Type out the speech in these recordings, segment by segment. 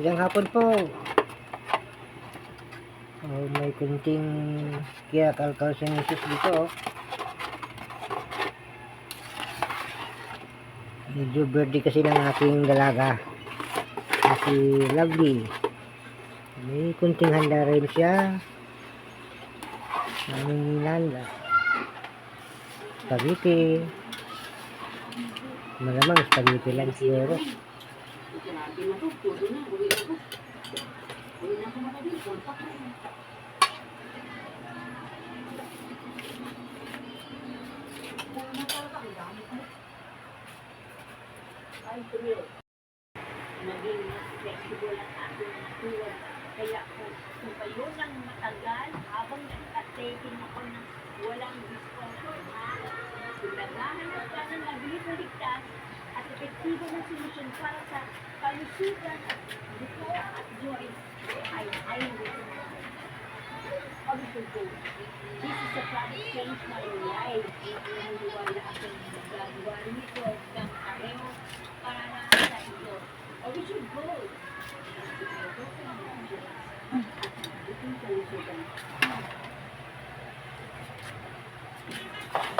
Magandang hapon po. May kunting kalkalsinisis dito. Medyo birthday kasi ng aking dalaga. Si Lovely. May kunting handa rin siya. Nanginginan. Spaghetti. Malamang spaghetti lang siguro. Maging mas flexible ang ating tulad. Kaya kung kayo nang matagal, habang nag-taking ako ng walang discomfort, kung naghahanap ka ng mabilis na ligtas at epektibo na solusyon para sa kalusugan at buto at joint, ay highly recommended. Obviously, this is a product change my life. Naniniwala akong magagawa nito ng pareho para lang sa iyo. Or we should go.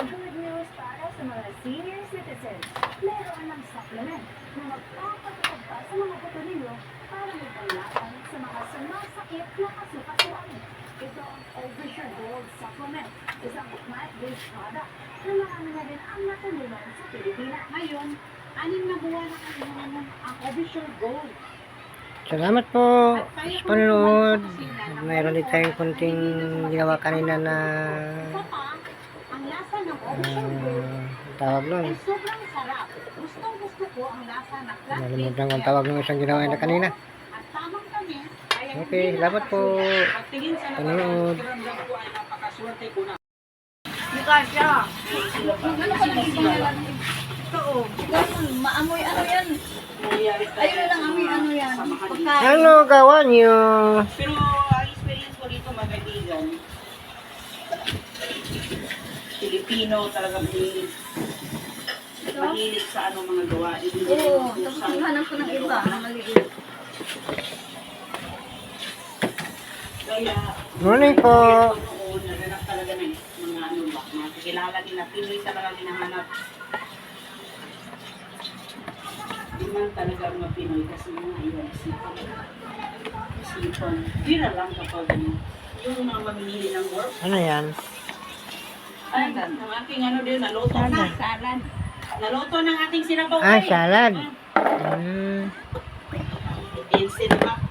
Good news para sa mga senior citizens. Meron ng supplement na magpapatupad pa sa mga buto ninyo para magpanglaban sa mga sumasakit na kasukasuan. Ito ang Oversure Gold Supplement, isang plant-based product na marami na rin ang natulungan sa Pilipinas. Ngayon, 6 na buwan na kailangan mo ang Oversure Gold. Salamat po sa panonood. Mayroon din tayong kunting ginawa kanina na Ang lasa ng Oversure Gold tawag nun. ay sobrang sarap. Gustong-gusto ko ang lasa ng plant-based. Nalimutan ko ang tawag ng isang ginawa na kanina. At tamang tamis, kaya Okay, salamat po. Panonood. Mukha siya. Ano ka lang ipangalan? Ito o. Maamoy ano yan? Ayun na lang amoy ano yan. Pagkain. Ano gawa niyo? Pero ang experience ko dito mga kaibigan, Pilipino talaga mahilig sa ano mga gawain. Oo, tapos hinahanap ko ng iba na maliit. Kaya, Morning po. noon, naganap talaga ng mga ano ba, mga kilala din na Pinoy talaga hinahanap. Di man talaga ang mga Pinoy kasi mga iwan sipon. Sipon. Pira lang kapag ano, yung mga mamimili ng work. Ano yan? Ay, ang aking ano din, naloto na. Salad. Naloto ng ating sinabaw. Ah, salad. Hmm. Instead of